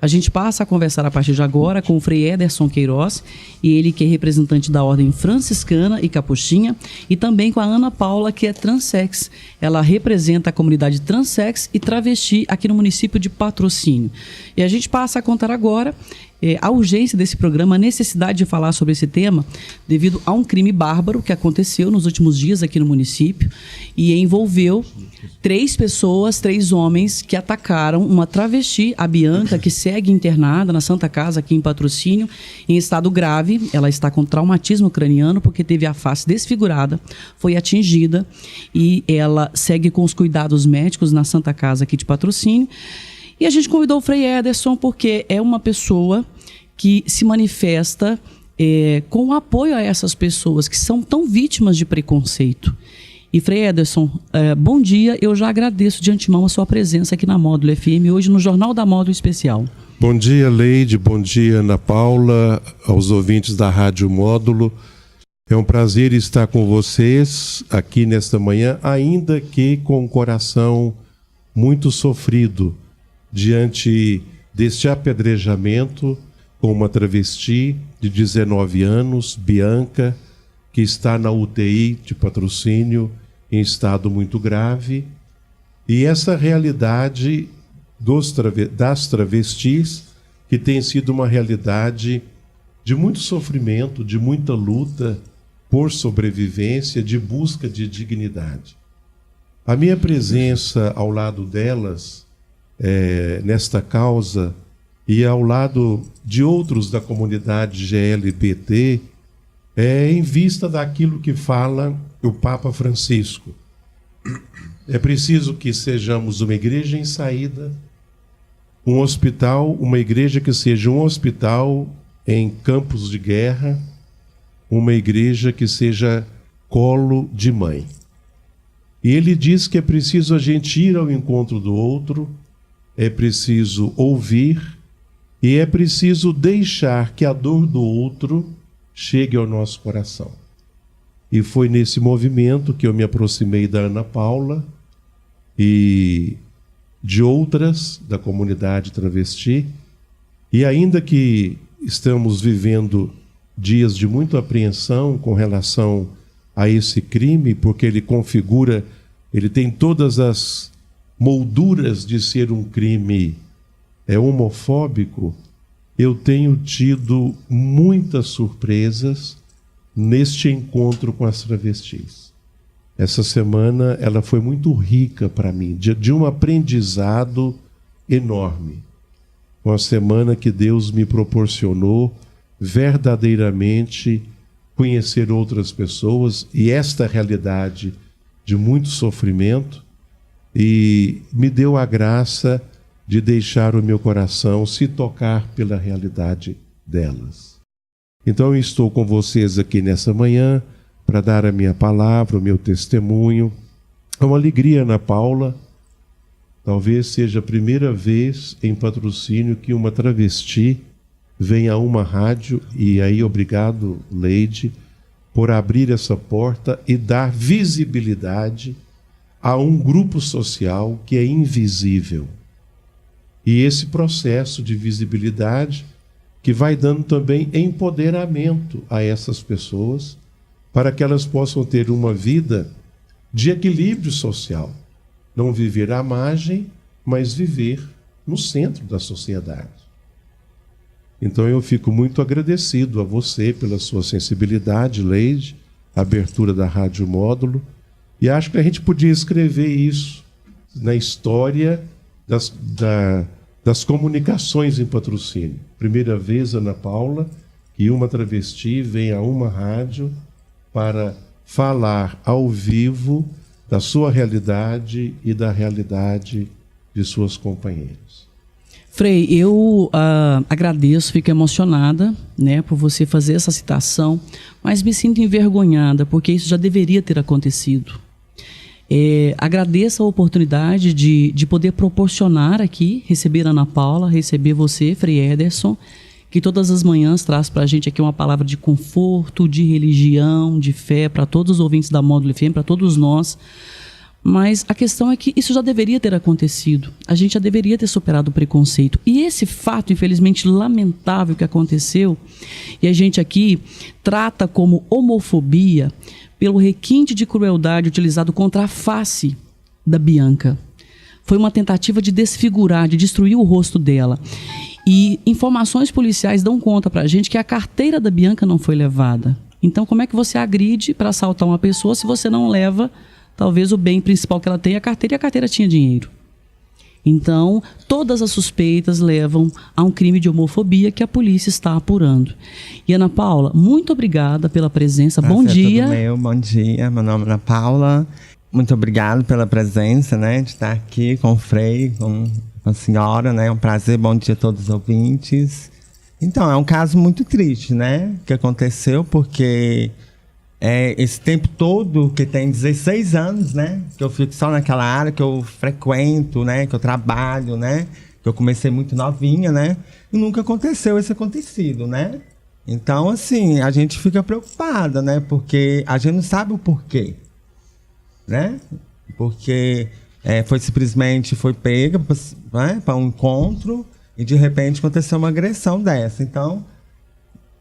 A gente passa a conversar a partir de agora com o Frei Ederson Queiroz, e ele que é representante da Ordem Franciscana e Capuchinha, e também com a Ana Paula, que é transsex. Ela representa a comunidade transsex e travesti aqui no município de Patrocínio. E a gente passa a contar agora a urgência desse programa, a necessidade de falar sobre esse tema, devido a um crime bárbaro que aconteceu nos últimos dias aqui no município e envolveu 3 pessoas, 3 homens que atacaram uma travesti, a Bianca, que segue internada na Santa Casa aqui em Patrocínio, em estado grave. Ela está com traumatismo craniano porque teve a face desfigurada, foi atingida e ela segue com os cuidados médicos na Santa Casa aqui de Patrocínio. E a gente convidou o Frei Ederson porque é uma pessoa que se manifesta com apoio a essas pessoas que são tão vítimas de preconceito. E Frei Ederson, bom dia, eu já agradeço de antemão a sua presença aqui na Módulo FM, hoje no Jornal da Módulo Especial. Bom dia, Leide, bom dia, Ana Paula, aos ouvintes da Rádio Módulo. É um prazer estar com vocês aqui nesta manhã, ainda que com o coração muito sofrido diante deste apedrejamento com uma travesti de 19 anos, Bianca, que está na UTI de Patrocínio em estado muito grave. E essa realidade das travestis, que tem sido uma realidade de muito sofrimento, de muita luta por sobrevivência, de busca de dignidade. A minha presença ao lado delas, nesta causa, e ao lado de outros da comunidade GLBT, em vista daquilo que fala o Papa Francisco. É preciso que sejamos uma igreja em saída, um hospital, uma igreja que seja um hospital em campos de guerra, uma igreja que seja colo de mãe. E ele diz que é preciso a gente ir ao encontro do outro, é preciso ouvir e é preciso deixar que a dor do outro chegue ao nosso coração. E foi nesse movimento que eu me aproximei da Ana Paula e de outras da comunidade travesti. E ainda que estamos vivendo dias de muita apreensão com relação a esse crime, porque ele tem todas as molduras de ser um crime homofóbico, eu tenho tido muitas surpresas neste encontro com as travestis. Essa semana ela foi muito rica para mim, de um aprendizado enorme. Uma semana que Deus me proporcionou verdadeiramente conhecer outras pessoas e esta realidade de muito sofrimento, e me deu a graça de deixar o meu coração se tocar pela realidade delas. Então eu estou com vocês aqui nessa manhã para dar a minha palavra, o meu testemunho. É uma alegria, Ana Paula. Talvez seja a primeira vez em Patrocínio que uma travesti vem a uma rádio, e aí obrigado, Leide, por abrir essa porta e dar visibilidade a um grupo social que é invisível. E esse processo de visibilidade que vai dando também empoderamento a essas pessoas para que elas possam ter uma vida de equilíbrio social. Não viver à margem, mas viver no centro da sociedade. Então eu fico muito agradecido a você pela sua sensibilidade, Leide, a abertura da Rádio Módulo, e acho que a gente podia escrever isso na história das comunicações em Patrocínio. Primeira vez, Ana Paula, que uma travesti vem a uma rádio para falar ao vivo da sua realidade e da realidade de suas companheiras. Frei, eu agradeço, fico emocionada, né, por você fazer essa citação, mas me sinto envergonhada, porque isso já deveria ter acontecido. Agradeço a oportunidade de poder proporcionar aqui, receber a Ana Paula, receber você, Frei Ederson, que todas as manhãs traz para a gente aqui uma palavra de conforto, de religião, de fé, para todos os ouvintes da Módulo FM, para todos nós. Mas a questão é que isso já deveria ter acontecido. A gente já deveria ter superado o preconceito. E esse fato, infelizmente, lamentável que aconteceu, e a gente aqui trata como homofobia pelo requinte de crueldade utilizado contra a face da Bianca. Foi uma tentativa de desfigurar, de destruir o rosto dela. E informações policiais dão conta pra gente que a carteira da Bianca não foi levada. Então, como é que você agride para assaltar uma pessoa se você não leva, talvez, o bem principal que ela tem, a carteira, e a carteira tinha dinheiro? Então, todas as suspeitas levam a um crime de homofobia que a polícia está apurando. E Ana Paula, muito obrigada pela presença. Bom dia. Bom dia, meu nome é Ana Paula. Muito obrigado pela presença, né, de estar aqui com o Frei, com a senhora, né, é um prazer. Bom dia a todos os ouvintes. Então, é um caso muito triste, né, que aconteceu, porque esse tempo todo, que tem 16 anos, né, que eu fico só naquela área que eu frequento, né, que eu trabalho, né, que eu comecei muito novinha, né, e nunca aconteceu esse acontecido, né. Então, assim, a gente fica preocupada, né, porque a gente não sabe o porquê, né, porque foi pega, né, para um encontro e de repente aconteceu uma agressão dessa. Então,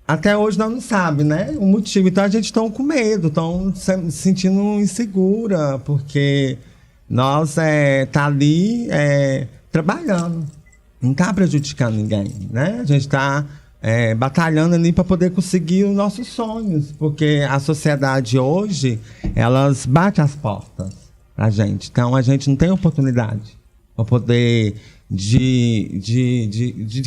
até hoje nós não sabemos, né, o motivo. Então a gente está com medo, estão se sentindo insegura, porque nós tá ali trabalhando, não está prejudicando ninguém, né? A gente está batalhando ali para poder conseguir os nossos sonhos, porque a sociedade hoje, elas batem as portas pra gente. Então a gente não tem oportunidade para poder de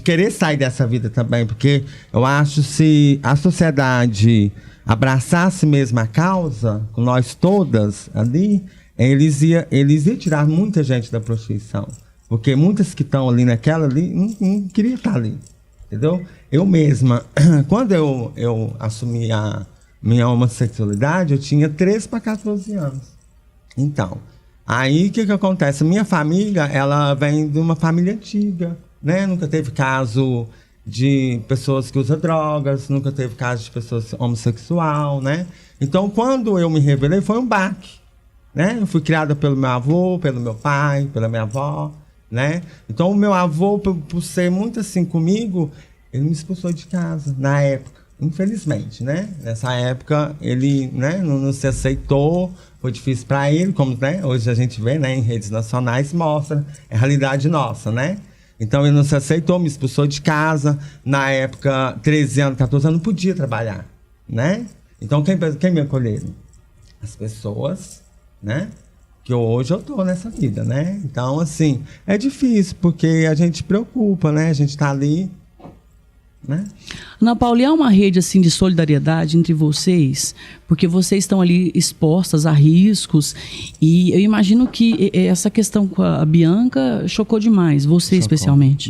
querer sair dessa vida também, porque eu acho que se a sociedade abraçasse mesmo a causa, com nós todas ali, eles iam tirar muita gente da prostituição, porque muitas que estão ali naquela ali não queriam estar ali, entendeu? Eu mesma, quando eu assumi a minha homossexualidade, eu tinha 13 para 14 anos. Então, aí o que acontece? Minha família, ela vem de uma família antiga, né? Nunca teve caso de pessoas que usam drogas, nunca teve caso de pessoas homossexual, né? Então, quando eu me revelei, foi um baque, né? Eu fui criada pelo meu avô, pelo meu pai, pela minha avó, né? Então, o meu avô, por ser muito assim comigo, ele me expulsou de casa, na época, infelizmente, né? Nessa época, ele, né, não se aceitou. Foi difícil para ele, como, né, hoje a gente vê, né, em redes nacionais, mostra a realidade nossa, né? Então ele não se aceitou, me expulsou de casa. Na época, 13 anos, 14 anos, não podia trabalhar, né? Então quem me acolheram? As pessoas, né? Que hoje eu tô nessa vida, né? Então, assim, é difícil, porque a gente preocupa, né? A gente tá ali, né? Ana Paula, há uma rede assim de solidariedade entre vocês, porque vocês estão ali expostas a riscos, e eu imagino que essa questão com a Bianca chocou demais, você especialmente.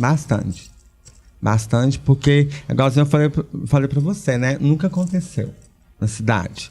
Bastante, porque, igual eu falei para você, né? Nunca aconteceu na cidade.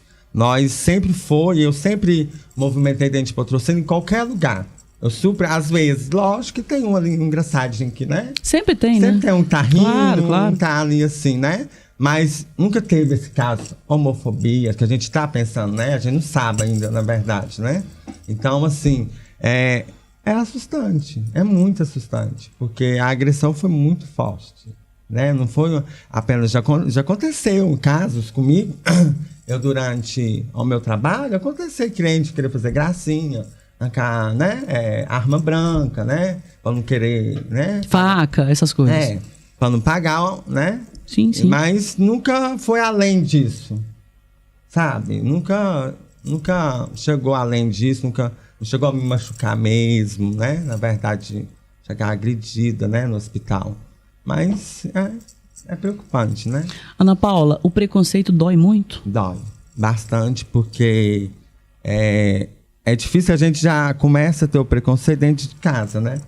Eu sempre movimentei dentro de patrocínio em qualquer lugar. Eu super, às vezes, lógico que tem um ali engraçadinho aqui, né? Sempre tem, né? Sempre tem um tarrinho, claro. um tá ali assim, né? Mas nunca teve esse caso, homofobia, que a gente tá pensando, né? A gente não sabe ainda, na verdade, né? Então, assim, é assustante, é muito assustante, porque a agressão foi muito forte, né? Não foi apenas, já aconteceu casos comigo, eu durante o meu trabalho, aconteceu cliente querer fazer gracinha, né? Arma branca, né? Pra não querer, né? Faca, essas coisas. Pra não pagar, né? Sim. Mas nunca foi além disso, sabe? Nunca chegou além disso, nunca chegou a me machucar mesmo, né? Na verdade, chegar agredida, né? No hospital. Mas é preocupante, né? Ana Paula, o preconceito dói muito? Dói bastante, porque é difícil, a gente já começa a ter o preconceito dentro de casa, né?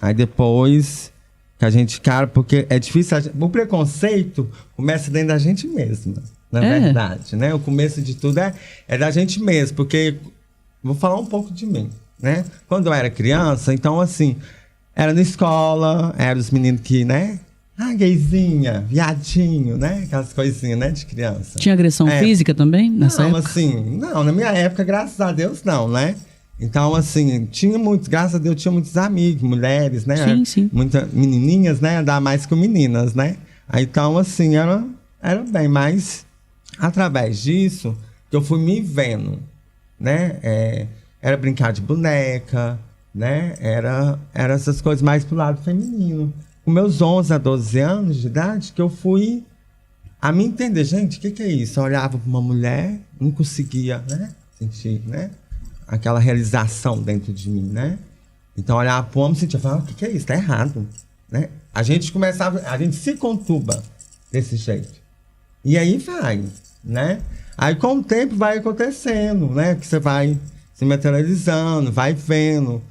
Aí depois que a gente, porque é difícil, o preconceito começa dentro da gente mesma, na verdade, né? O começo de tudo é da gente mesmo, porque, vou falar um pouco de mim, né? Quando eu era criança, então assim, era na escola, eram os meninos que, né? Gayzinha, viadinho, né? Aquelas coisinhas, né? De criança. Tinha agressão física também, nessa época? Não, na minha época, graças a Deus, não, né? Então, assim, tinha muitos, graças a Deus, tinha muitos amigos, mulheres, né? Sim, sim. Muitas menininhas, né? Andar mais com meninas, né? Aí, então, assim, era bem, mas através disso, que eu fui me vendo, né? Era brincar de boneca, né? Era essas coisas mais pro lado feminino. Com meus 11 a 12 anos de idade, que eu fui a me entender, gente, o que é isso? Eu olhava para uma mulher, não conseguia, né? Sentir, né? Aquela realização dentro de mim, né? Então, olhava para o homem e sentia, falava, o que é isso? Tá errado, né? A gente se contuba desse jeito. E aí vai, né? Aí, com o tempo, vai acontecendo, né? Que você vai se materializando, vai vendo.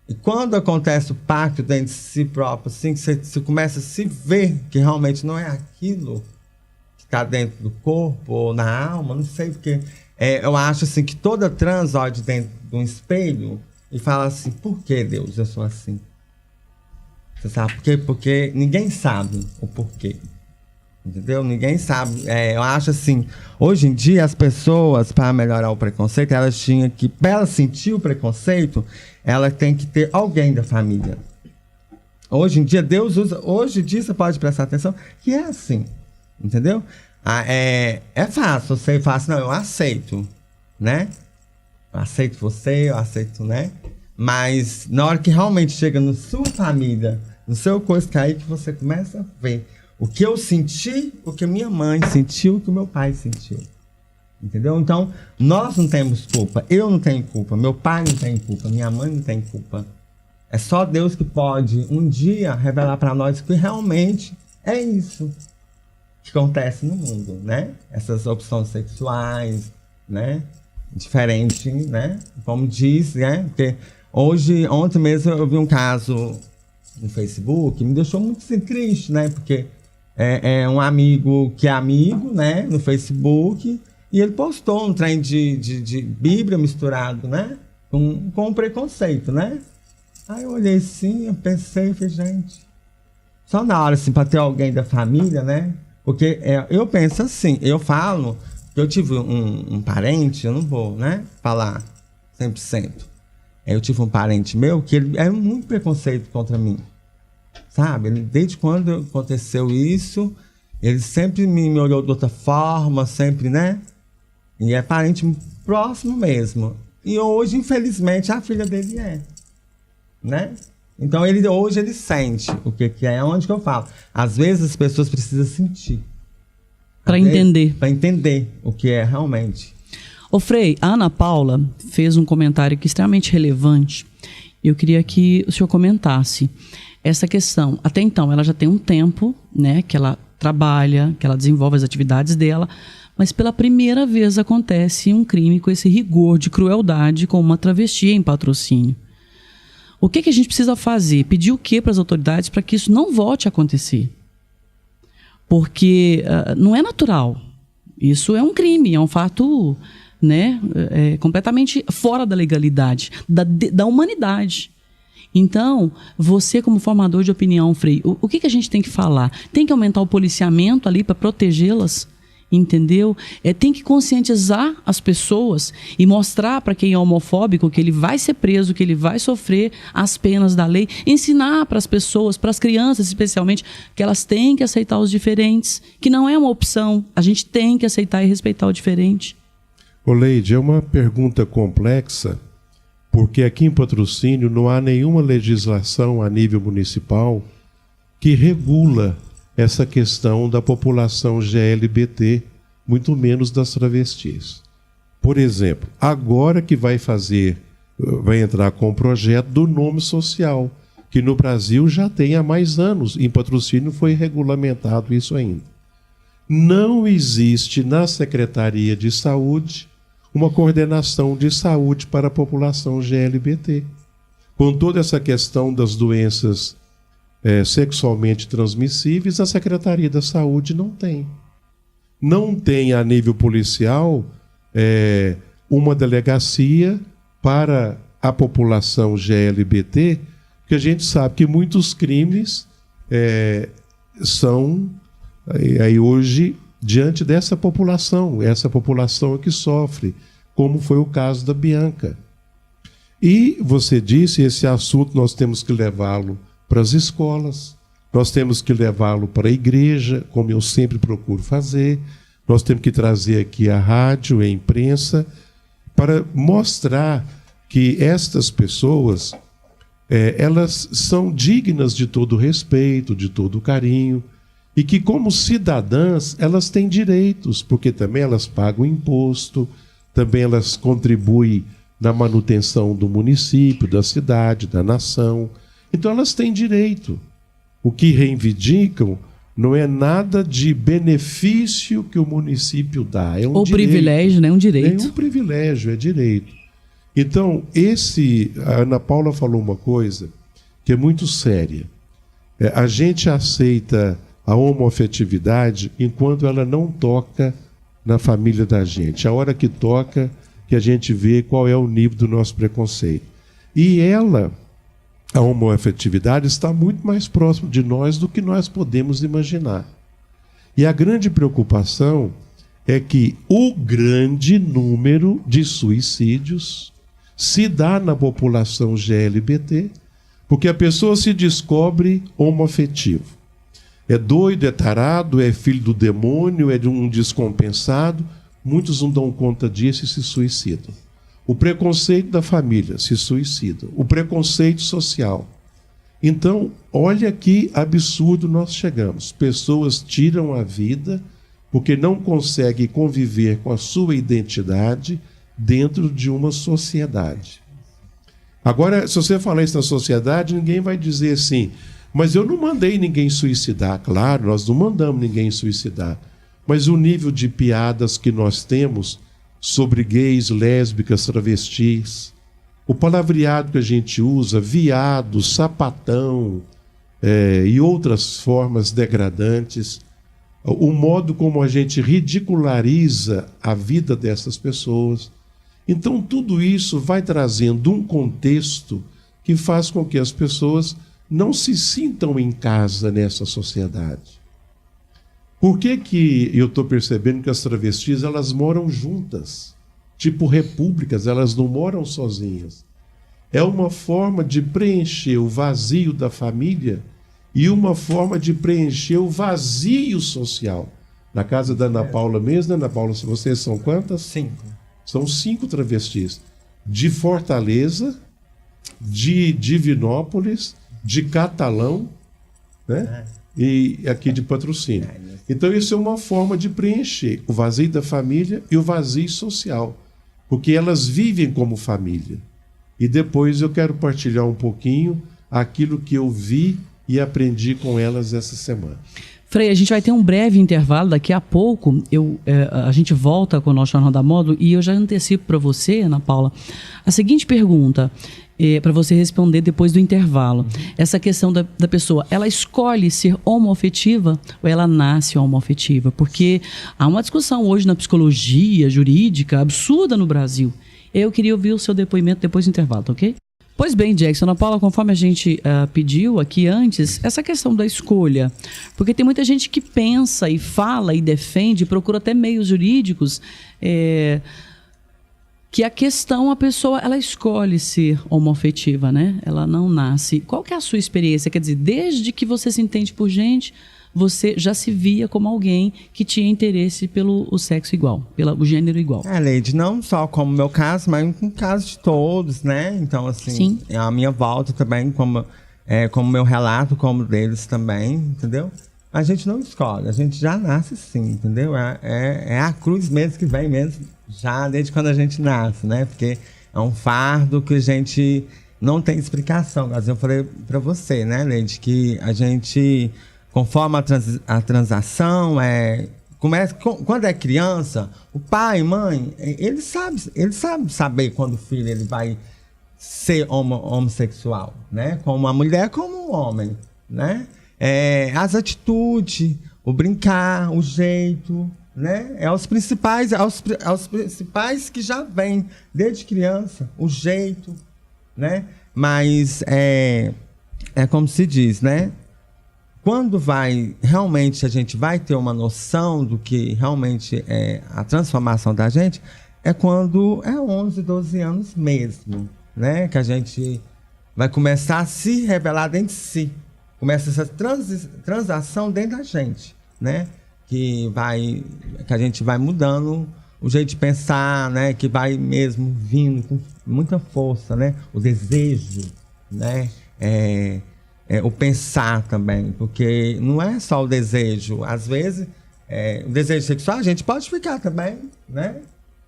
E quando acontece o pacto dentro de si próprio, assim, que você começa a se ver que realmente não é aquilo que está dentro do corpo ou na alma, não sei, porque eu acho assim que toda trans olha dentro de um espelho e fala assim, por que, Deus, eu sou assim? Você sabe por quê? Porque ninguém sabe o porquê. Entendeu? Ninguém sabe. Eu acho assim, hoje em dia as pessoas, para melhorar o preconceito, elas tinham que, para ela sentir o preconceito, ela tem que ter alguém da família. Hoje em dia, Deus usa, hoje em dia você pode prestar atenção, que é assim, entendeu? É fácil, você fácil, não, eu aceito, né? Eu aceito você, eu aceito, né? Mas na hora que realmente chega na sua família, no seu coisa, que é aí que você começa a ver o que eu senti, o que minha mãe sentiu, o que meu pai sentiu. Entendeu? Então, nós não temos culpa. Eu não tenho culpa. Meu pai não tem culpa. Minha mãe não tem culpa. É só Deus que pode, um dia, revelar para nós que realmente é isso que acontece no mundo, né? Essas opções sexuais, né? Diferente, né? Como diz, né? Porque ontem mesmo eu vi um caso no Facebook, me deixou muito assim, triste, né? Porque é um amigo que é amigo, né? No Facebook, e ele postou um trem de Bíblia misturado, né? Com preconceito, né? Aí eu olhei assim, eu pensei, falei, gente, só na hora, assim, pra ter alguém da família, né? Porque eu penso assim, eu falo que eu tive um parente, eu não vou, né? Falar 100%. Eu tive um parente meu que ele era muito preconceito contra mim. Sabe? Desde quando aconteceu isso, ele sempre me olhou de outra forma, sempre, né? E é parente próximo mesmo. E hoje, infelizmente, a filha dele né? Então, hoje ele sente o que é, onde que eu falo. Às vezes as pessoas precisam sentir. Para entender. Para entender o que é realmente. Ô Frei, a Ana Paula fez um comentário que é extremamente relevante. Eu queria que o senhor comentasse essa questão. Até então, ela já tem um tempo, né, que ela trabalha, que ela desenvolve as atividades dela, mas pela primeira vez acontece um crime com esse rigor de crueldade com uma travesti em Patrocínio. O que a gente precisa fazer? Pedir o que para as autoridades para que isso não volte a acontecer? Porque não é natural. Isso é um crime, é um fato, né, completamente fora da legalidade, da humanidade. Então, você como formador de opinião, Frei, o que a gente tem que falar? Tem que aumentar o policiamento ali para protegê-las? Entendeu? Tem que conscientizar as pessoas e mostrar para quem é homofóbico que ele vai ser preso, que ele vai sofrer as penas da lei. Ensinar para as pessoas, para as crianças especialmente, que elas têm que aceitar os diferentes, que não é uma opção. A gente tem que aceitar e respeitar o diferente. Ô Leide, é uma pergunta complexa, porque aqui em Patrocínio não há nenhuma legislação a nível municipal que regula essa questão da população GLBT, muito menos das travestis. Por exemplo, agora que vai entrar com o projeto do nome social, que no Brasil já tem há mais anos, em Patrocínio foi regulamentado isso ainda. Não existe na Secretaria de Saúde uma coordenação de saúde para a população GLBT. Com toda essa questão das doenças sexualmente transmissíveis, a Secretaria da Saúde não tem. Não tem a nível policial uma delegacia para a população GLBT, porque a gente sabe que muitos crimes são aí hoje diante dessa população. Essa população é que sofre, como foi o caso da Bianca. E você disse, esse assunto nós temos que levá-lo para as escolas, nós temos que levá-lo para a igreja, como eu sempre procuro fazer, nós temos que trazer aqui a rádio, a imprensa, para mostrar que estas pessoas, elas são dignas de todo respeito, de todo carinho, e que como cidadãs elas têm direitos, porque também elas pagam imposto, também elas contribuem na manutenção do município, da cidade, da nação. Então elas têm direito. O que reivindicam não é nada de benefício que o município dá. É um direito. Privilégio, né? Um direito. É um privilégio, é direito. Então, a Ana Paula falou uma coisa que é muito séria. A gente aceita a homoafetividade enquanto ela não toca na família da gente. A hora que toca, que a gente vê qual é o nível do nosso preconceito. E a homoafetividade, está muito mais próximo de nós do que nós podemos imaginar. E a grande preocupação é que o grande número de suicídios se dá na população GLBT, porque a pessoa se descobre homoafetivo. É doido, é tarado, é filho do demônio, é de um descompensado. Muitos não dão conta disso e se suicidam. O preconceito da família, se suicidam. O preconceito social. Então, olha que absurdo nós chegamos. Pessoas tiram a vida porque não conseguem conviver com a sua identidade dentro de uma sociedade. Agora, se você falar isso na sociedade, ninguém vai dizer assim, mas eu não mandei ninguém suicidar. Claro, nós não mandamos ninguém suicidar. Mas o nível de piadas que nós temos sobre gays, lésbicas, travestis, o palavreado que a gente usa, viado, sapatão, e outras formas degradantes, o modo como a gente ridiculariza a vida dessas pessoas. Então, tudo isso vai trazendo um contexto que faz com que as pessoas não se sintam em casa nessa sociedade. Por que eu estou percebendo que as travestis elas moram juntas? Tipo repúblicas, elas não moram sozinhas. É uma forma de preencher o vazio da família e uma forma de preencher o vazio social. Na casa da Ana Paula mesmo, Ana Paula, vocês são quantas? 5. São 5 travestis. De Fortaleza, de Divinópolis, de Catalão, né? E aqui de Patrocínio. Então isso é uma forma de preencher o vazio da família e o vazio social, porque elas vivem como família. E depois eu quero partilhar um pouquinho aquilo que eu vi e aprendi com elas essa semana. Frei, a gente vai ter um breve intervalo, daqui a pouco a gente volta com o nosso Jornal da Módulo e eu já antecipo para você, Ana Paula, a seguinte pergunta, para você responder depois do intervalo. Essa questão da pessoa, ela escolhe ser homoafetiva ou ela nasce homoafetiva? Porque há uma discussão hoje na psicologia jurídica absurda no Brasil. Eu queria ouvir o seu depoimento depois do intervalo, tá ok? Pois bem, Jackson, Ana Paula, conforme a gente pediu aqui antes, essa questão da escolha, porque tem muita gente que pensa e fala e defende, procura até meios jurídicos, que a questão, a pessoa, ela escolhe ser homoafetiva, né? Ela não nasce. Qual que é a sua experiência? Quer dizer, desde que você se entende por gente, você já se via como alguém que tinha interesse pelo sexo igual, pelo gênero igual. Leide, não só como meu caso, mas no caso de todos, né? Então, assim, sim, a minha volta também, como meu relato, como deles também, entendeu? A gente não escolhe, a gente já nasce assim, entendeu? É a cruz mesmo que vem mesmo, já desde quando a gente nasce, né? Porque é um fardo que a gente não tem explicação. Mas eu falei pra você, né, Leide, que a gente... Conforme a transação, quando é criança, o pai, mãe, ele sabe saber quando o filho ele vai ser homossexual, né? Como a mulher, como o homem, né? As atitudes, o brincar, o jeito, né? Os principais que já vêm desde criança, o jeito, né? Mas é como se diz, né? Quando realmente a gente vai ter uma noção do que realmente é a transformação da gente, é quando é 11, 12 anos mesmo, né? Que a gente vai começar a se revelar dentro de si. Começa essa transação dentro da gente, né? Que a gente vai mudando o jeito de pensar, né? Que vai mesmo vindo com muita força, né? O desejo, né? O pensar também, porque não é só o desejo. Às vezes, o desejo sexual a gente pode ficar também, né?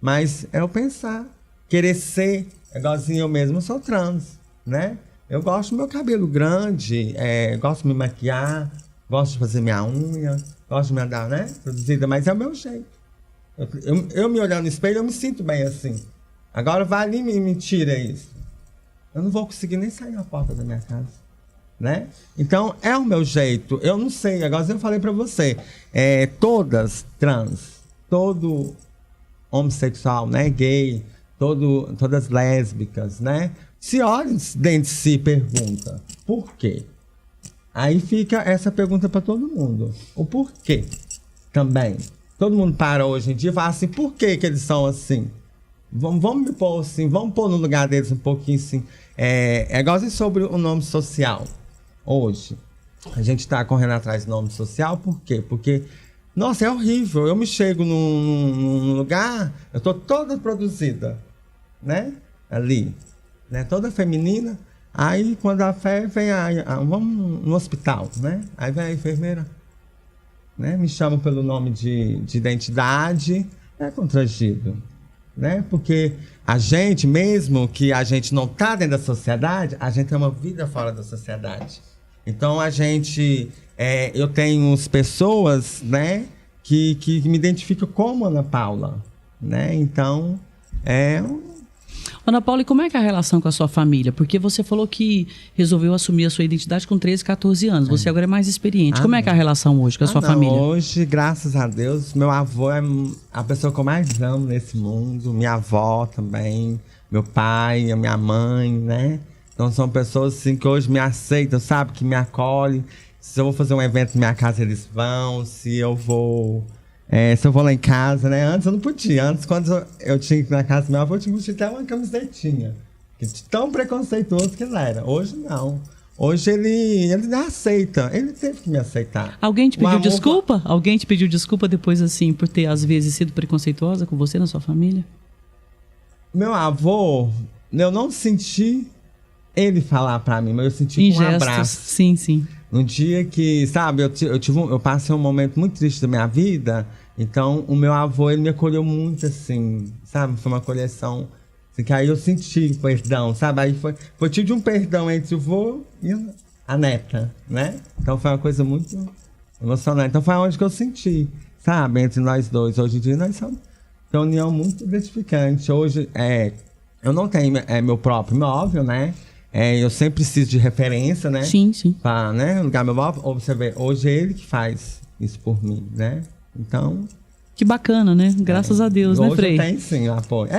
Mas é o pensar, querer ser igualzinho eu mesmo, eu sou trans, né? Eu gosto do meu cabelo grande, gosto de me maquiar, gosto de fazer minha unha, gosto de me andar, né? Produzida, mas é o meu jeito. Eu me olhando no espelho, eu me sinto bem assim. Agora vai ali e me tira isso. Eu não vou conseguir nem sair na porta da minha casa, né? Então, é o meu jeito. Eu não sei, agora eu falei pra você, todas trans, todo homossexual, né? Gay, todas lésbicas, né? Se olha dentro de si e pergunta, por quê? Aí fica essa pergunta para todo mundo. O porquê também. Todo mundo para hoje em dia e fala assim, por que eles são assim? Vamos me pôr assim, vamos pôr no lugar deles um pouquinho assim. É igual sobre o nome social. Hoje, a gente está correndo atrás do nome social, por quê? Porque, nossa, é horrível. Eu me chego num lugar, eu tô toda produzida, né? Ali. Né, toda feminina, aí quando a fé vem, vamos no hospital, né? Aí vem a enfermeira, né? Me chama pelo nome de identidade, é constrangido, né? Porque a gente, mesmo que a gente não tá dentro da sociedade, a gente tem uma vida fora da sociedade. Então a gente, eu tenho pessoas, né? Que me identificam como Ana Paula, né? Então, Ana Paula, e como é que é a relação com a sua família? Porque você falou que resolveu assumir a sua identidade com 13, 14 anos. Você agora é mais experiente. Como é que é a relação hoje com a sua família? Hoje, graças a Deus, meu avô é a pessoa que eu mais amo nesse mundo. Minha avó também, meu pai, a minha mãe, né? Então são pessoas assim que hoje me aceitam, sabe? Que me acolhem. Se eu vou fazer um evento na minha casa, eles vão. Se eu vou lá em casa, né? Antes eu não podia. Antes, quando eu tinha que ir na casa do meu avô, eu tinha que vestir até uma camisetinha. Tão preconceituoso que ele era. Hoje, não. Hoje, ele me aceita. Ele teve que me aceitar. Alguém te pediu desculpa? Alguém te pediu desculpa depois, assim, por ter, às vezes, sido preconceituosa com você, na sua família? Meu avô, eu não senti ele falar pra mim, mas eu senti com um abraço. Sim, sim. No dia que, sabe, eu passei um momento muito triste da minha vida, então o meu avô, ele me acolheu muito, assim, sabe? Foi uma acolhão, assim, que aí eu senti perdão, sabe? Aí foi tipo de um perdão entre o vô e a neta, né? Então foi uma coisa muito emocionante. Então foi onde que eu senti, sabe? Entre nós dois. Hoje em dia nós somos uma união muito gratificante. Hoje, eu não tenho meu próprio imóvel, né? Eu sempre preciso de referência, né? Sim, sim. Pra, né, lugar meu móvel. Ou você vê, hoje é ele que faz isso por mim, né? Então... Que bacana, né? Graças a Deus, né, Frei? Hoje tem, sim, apoio.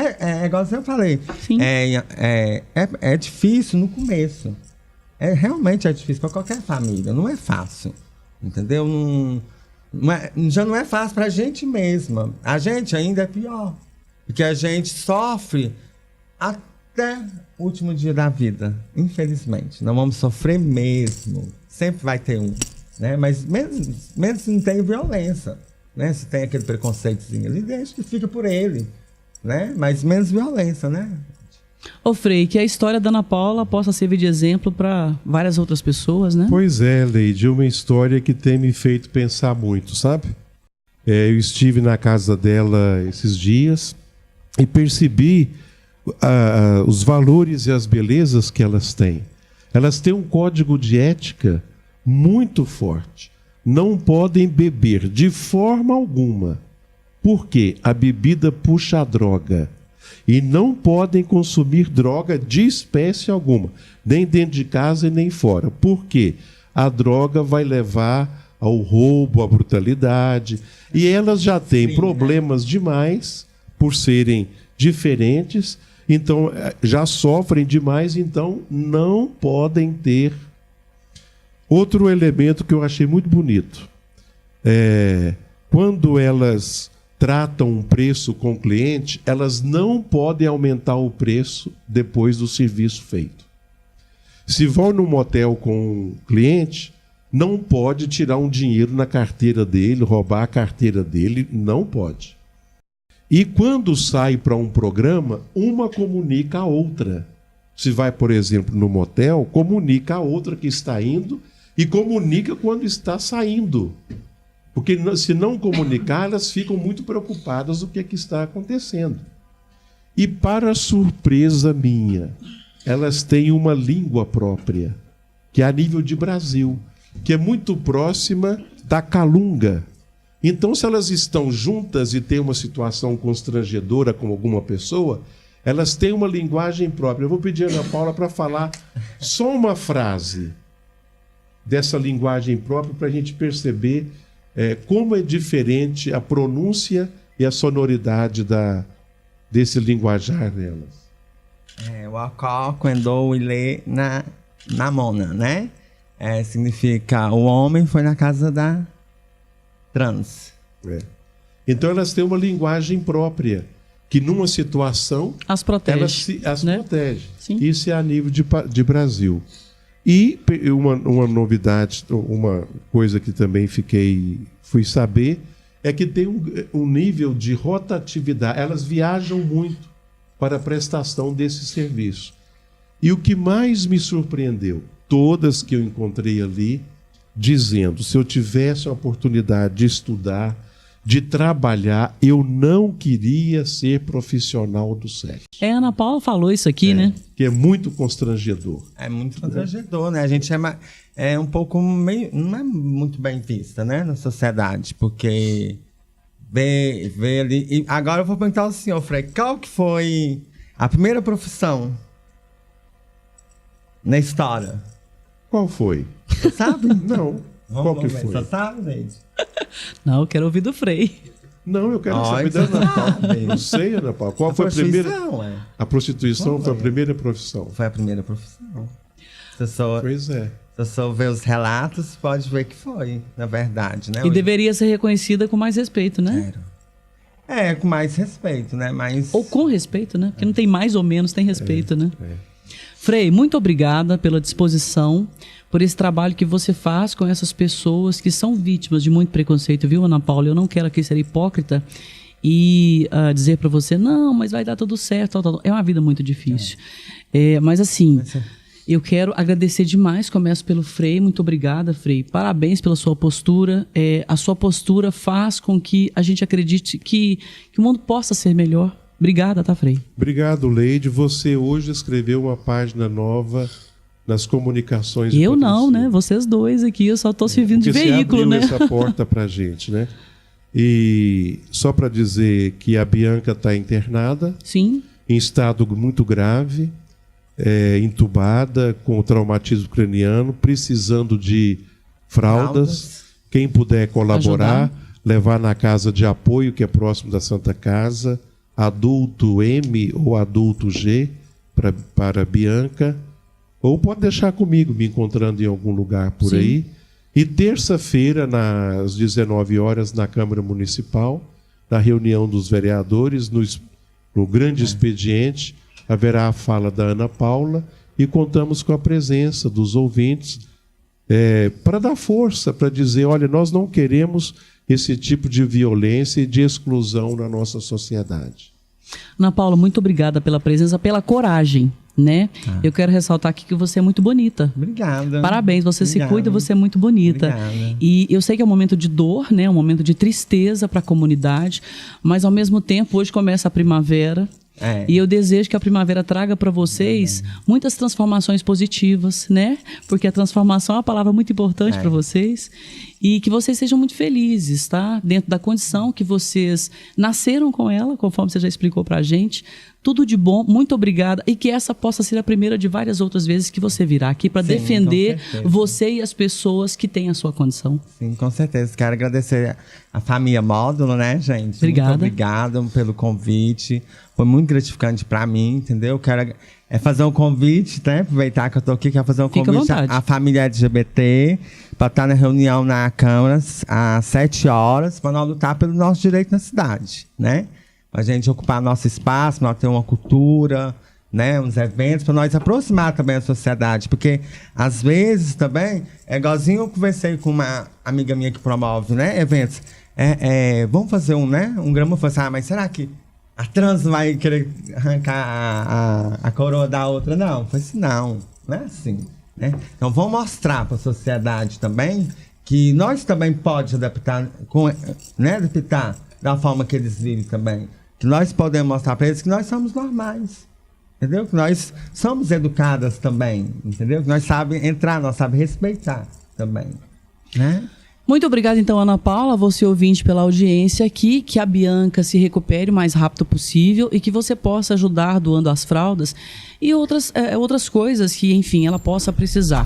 Igual eu falei. Sim. É difícil no começo. Realmente é difícil para qualquer família. Não é fácil, entendeu? Já não é fácil pra gente mesma. A gente ainda é pior. Porque a gente sofre até o último dia da vida, infelizmente. Não vamos sofrer mesmo. Sempre vai ter um, né? Mas menos se não tem violência, né? Se tem aquele preconceitozinho ali, deixa que fica por ele, né? Mas menos violência, né? Ô Frei, que a história da Ana Paula possa servir de exemplo para várias outras pessoas, né? Pois é, Leide, uma história que tem me feito pensar muito, sabe? Eu estive na casa dela esses dias e percebi os valores e as belezas que elas têm. Elas têm um código de ética muito forte. Não podem beber de forma alguma, porque a bebida puxa a droga. E não podem consumir droga de espécie alguma, nem dentro de casa e nem fora. Por quê? A droga vai levar ao roubo, à brutalidade. E elas já têm problemas demais por serem diferentes, então já sofrem demais, então não podem ter. Outro elemento que eu achei muito bonito, quando elas tratam um preço com o cliente, elas não podem aumentar o preço depois do serviço feito. Se vão num motel com um cliente, não pode tirar um dinheiro na carteira dele, roubar a carteira dele, não pode. E quando sai para um programa, uma comunica a outra. Se vai, por exemplo, no motel, comunica a outra que está indo e comunica quando está saindo. Porque se não comunicar, elas ficam muito preocupadas do que está acontecendo. E para surpresa minha, elas têm uma língua própria, que é a nível de Brasil, que é muito próxima da calunga. Então, se elas estão juntas e têm uma situação constrangedora com alguma pessoa, elas têm uma linguagem própria. Eu vou pedir a Ana Paula para falar só uma frase dessa linguagem própria para a gente perceber como é diferente a pronúncia e a sonoridade desse linguajar delas. O acó, quando ele na mona, né? Significa o homem foi na casa da trans. Então elas têm uma linguagem própria, que numa situação as protege. As né? protege. Sim. Isso é a nível de Brasil. E uma novidade, uma coisa que também fui saber, é que tem um nível de rotatividade. Elas viajam muito para a prestação desse serviço. E o que mais me surpreendeu, todas que eu encontrei ali, dizendo, se eu tivesse a oportunidade de estudar, de trabalhar, eu não queria ser profissional do sexo. A Ana Paula falou isso aqui, né? Que é muito constrangedor. É muito constrangedor, né? A gente é um pouco meio... Não é muito bem vista, né? Na sociedade, porque vê ali... E agora eu vou perguntar ao senhor, Frei, qual que foi a primeira profissão na história? Qual foi? Você sabe? Não. Qual que foi? Você sabe, gente? Não, eu quero ouvir do Frei. Não, eu quero saber da Ana Paula. Não sei, Ana Paula. Qual foi a primeira? A prostituição foi a primeira profissão. Foi a primeira profissão. Pois é. Se você ver os relatos, pode ver que foi, na verdade, né? E deveria ser reconhecida com mais respeito, né? Com mais respeito, né? Ou com respeito, né? Porque não tem mais ou menos, tem respeito, né? Frei, muito obrigada pela disposição, por esse trabalho que você faz com essas pessoas que são vítimas de muito preconceito, viu, Ana Paula? Eu não quero aqui ser hipócrita e dizer para você, não, mas vai dar tudo certo. Tal. É uma vida muito difícil. Mas assim, eu quero agradecer demais, começo pelo Frei, muito obrigada, Frei. Parabéns pela sua postura. A sua postura faz com que a gente acredite que o mundo possa ser melhor. Obrigada, tá, Frei? Obrigado, Leide. Você hoje escreveu uma página nova nas comunicações. Eu não, né? Vocês dois aqui, eu só estou servindo de veículo, né? Você abriu essa porta pra gente, né? E só para dizer que a Bianca está internada. Sim. Em estado muito grave, entubada, com traumatismo craniano, precisando de fraldas. Quem puder colaborar, levar na casa de apoio, que é próximo da Santa Casa, adulto M ou adulto G, para Bianca, ou pode deixar comigo, me encontrando em algum lugar por aí. E terça-feira, às 19 horas, na Câmara Municipal, na reunião dos vereadores, no grande expediente, haverá a fala da Ana Paula e contamos com a presença dos ouvintes para dar força, para dizer, olha, nós não queremos esse tipo de violência e de exclusão na nossa sociedade. Ana Paula, muito obrigada pela presença, pela coragem, né? Eu quero ressaltar aqui que você é muito bonita. Obrigada. Parabéns, você se cuida, você é muito bonita. Obrigada. E eu sei que é um momento de dor, né? Um momento de tristeza para a comunidade, mas ao mesmo tempo, hoje começa a primavera. E eu desejo que a primavera traga para vocês muitas transformações positivas, né? Porque a transformação é uma palavra muito importante para vocês. E que vocês sejam muito felizes, tá? Dentro da condição que vocês nasceram com ela, conforme você já explicou pra gente. Tudo de bom, muito obrigada. E que essa possa ser a primeira de várias outras vezes que você virá aqui para defender você e as pessoas que têm a sua condição. Sim, com certeza. Quero agradecer a família Módulo, né, gente? Obrigada. Muito obrigado pelo convite. Foi muito gratificante para mim, entendeu? Quero fazer um convite, né? Aproveitar que eu tô aqui, quero fazer um Fica convite à família LGBT para estar na reunião na Câmara às 7 horas, para nós lutar pelo nosso direito na cidade, né? Para a gente ocupar nosso espaço, nós ter uma cultura, né? Uns eventos, para nós aproximar também a sociedade, porque às vezes também, é igualzinho eu conversei com uma amiga minha que promove, né? Eventos. Vamos fazer um grama, mas será que a trans vai querer arrancar a coroa da outra? Não, foi assim, não é assim, né? Então vamos mostrar para a sociedade também que nós também podemos adaptar, adaptar da forma que eles vivem também. Que nós podemos mostrar para eles que nós somos normais, entendeu? Que nós somos educadas também, entendeu? Que nós sabemos entrar, nós sabemos respeitar também, né? Muito obrigada, então, Ana Paula, você ouvinte, pela audiência aqui, que a Bianca se recupere o mais rápido possível e que você possa ajudar doando as fraldas e outras coisas que, enfim, ela possa precisar.